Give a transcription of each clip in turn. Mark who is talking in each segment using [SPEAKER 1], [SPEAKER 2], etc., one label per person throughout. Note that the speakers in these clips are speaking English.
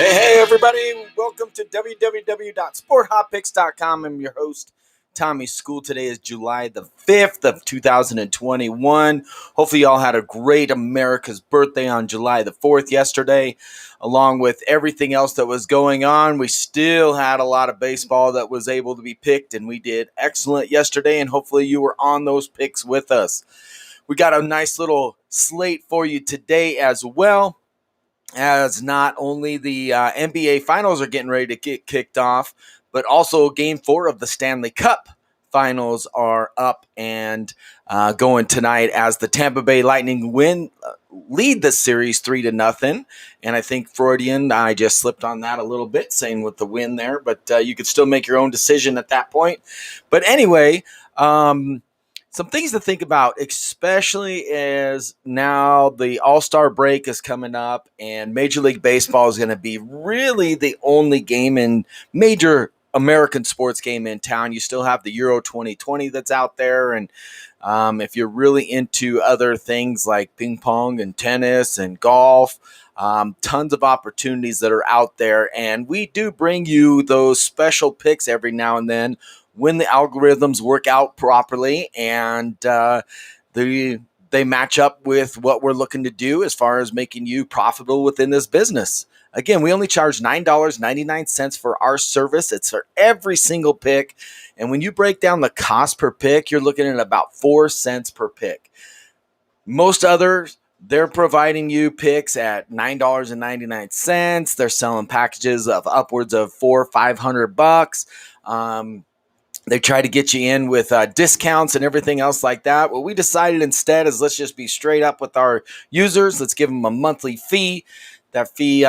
[SPEAKER 1] Hey, everybody. Welcome to www.sporthotpicks.com. I'm your host, Tommy School. Today is July the 5th of 2021. Hopefully, y'all had a great America's birthday on July the 4th yesterday. Along with everything else that was going on, we still had a lot of baseball that was able to be picked, and we did excellent yesterday, and hopefully you were on those picks with us. We got a nice little slate for you today as well, as not only the NBA Finals are getting ready to get kicked off, but also Game 4 of the Stanley Cup Finals are up and going tonight as the Tampa Bay Lightning lead the series 3-0. And I think Freudian, I just slipped on that a little bit, saying with the win there, but you could still make your own decision at that point. But anyway, some things to think about, especially as now the All-Star break is coming up and Major League Baseball is going to be really the only game in major American sports game in town. You still have the Euro 2020 that's out there. And if you're really into other things like ping pong and tennis and golf, tons of opportunities that are out there. And we do bring you those special picks every now and then when the algorithms work out properly and they match up with what we're looking to do as far as making you profitable within this business. Again, we only charge $9.99 for our service. It's for every single pick. And when you break down the cost per pick, you're looking at about 4 cents per pick. Most others, they're providing you picks at $9.99. They're selling packages of upwards of $400-500. They try to get you in with discounts and everything else like that. What we decided instead is let's just be straight up with our users. Let's give them a monthly fee. That fee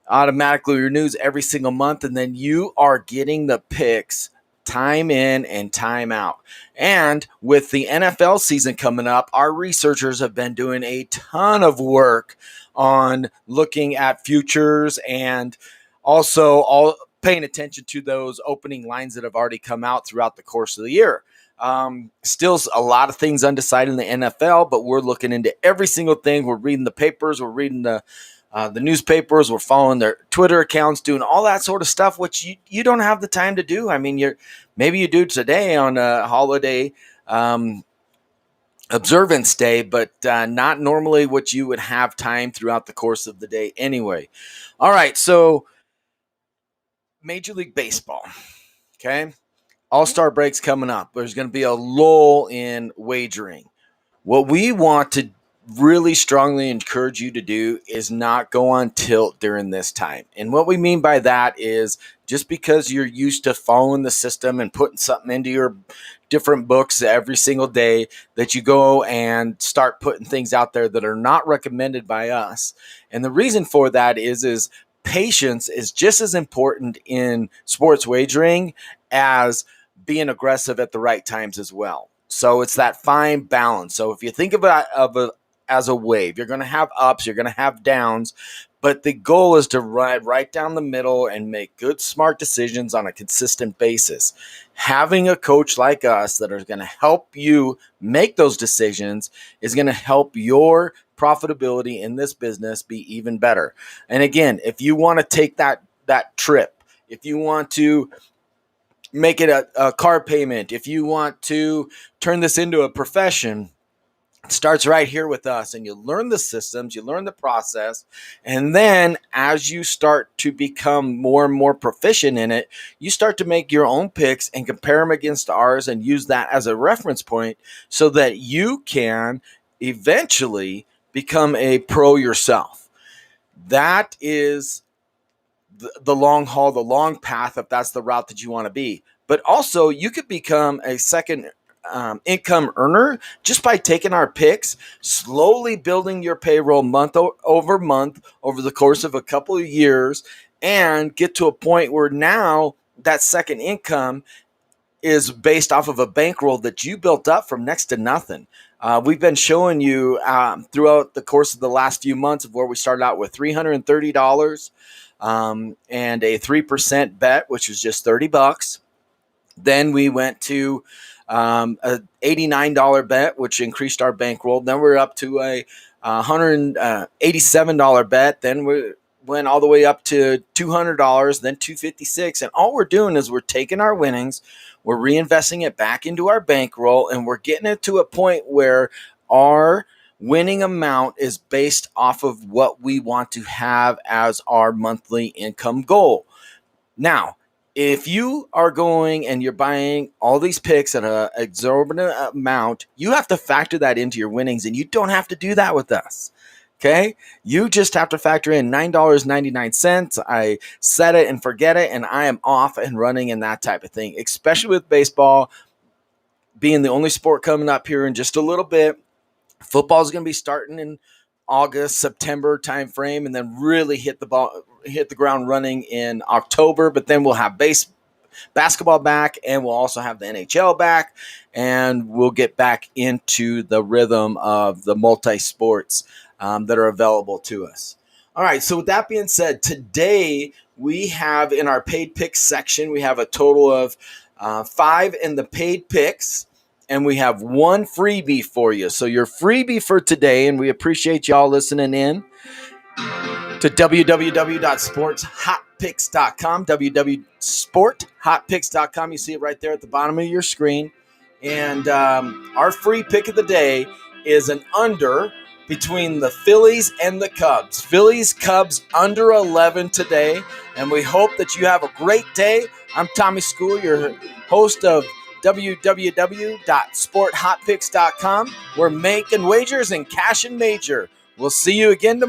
[SPEAKER 1] automatically renews every single month, and then you are getting the picks time in and time out. And with the NFL season coming up, our researchers have been doing a ton of work on looking at futures and also paying attention to those opening lines that have already come out throughout the course of the year. Still a lot of things undecided in the NFL, but we're looking into every single thing. We're reading the papers, we're reading the newspapers, we're following their Twitter accounts, doing all that sort of stuff, which you don't have the time to do. I mean, maybe you do today on a holiday observance day, but not normally what you would have time throughout the course of the day anyway. All right, so Major League Baseball, okay? All-Star break's coming up. There's going to be a lull in wagering. What we want to really strongly encourage you to do is not go on tilt during this time. And what we mean by that is just because you're used to following the system and putting something into your different books every single day, that you go and start putting things out there that are not recommended by us. And the reason for that is patience is just as important in sports wagering as being aggressive at the right times as well. So it's that fine balance. So if you think about it as a wave, you're going to have ups, you're going to have downs, but the goal is to ride right down the middle and make good, smart decisions on a consistent basis. Having a coach like us that is going to help you make those decisions is going to help your profitability in this business be even better. And again, if you want to take that trip, if you want to make it a car payment, if you want to turn this into a profession, it starts right here with us. And you learn the systems, you learn the process, and then as you start to become more and more proficient in it, you start to make your own picks and compare them against ours and use that as a reference point so that you can eventually become a pro yourself. That is the long haul, the long path, if that's the route that you want to be. But also, you could become a second income earner just by taking our picks, slowly building your payroll month over month over the course of a couple of years, and get to a point where now that second income is based off of a bankroll that you built up from next to nothing. We've been showing you throughout the course of the last few months of where we started out with $330 and a 3% bet, which was just $30. Then we went to a $89 bet, which increased our bankroll. Then we're up to a $187 bet. Then went all the way up to $200, then $256. And all we're doing is we're taking our winnings, we're reinvesting it back into our bankroll, and we're getting it to a point where our winning amount is based off of what we want to have as our monthly income goal. Now, if you are going and you're buying all these picks at an exorbitant amount, you have to factor that into your winnings, and you don't have to do that with us. Okay, you just have to factor in $9.99. I set it and forget it, and I am off and running and that type of thing, especially with baseball being the only sport coming up here in just a little bit. Football is going to be starting in August, September timeframe, and then really hit the ground running in October. But then we'll have basketball back, and we'll also have the NHL back, and we'll get back into the rhythm of the multi-sports that are available to us. All right, so with that being said, today we have in our paid picks section, we have a total of 5 in the paid picks, and we have one freebie for you. So your freebie for today, and we appreciate y'all listening in to www.sportshotpicks.com, www.sporthotpicks.com. You see it right there at the bottom of your screen. And our free pick of the day is an under between the Phillies and the Cubs. Phillies, Cubs, under 11 today. And we hope that you have a great day. I'm Tommy School, your host of www.sporthotpicks.com. We're making wagers and cash and major. We'll see you again tomorrow.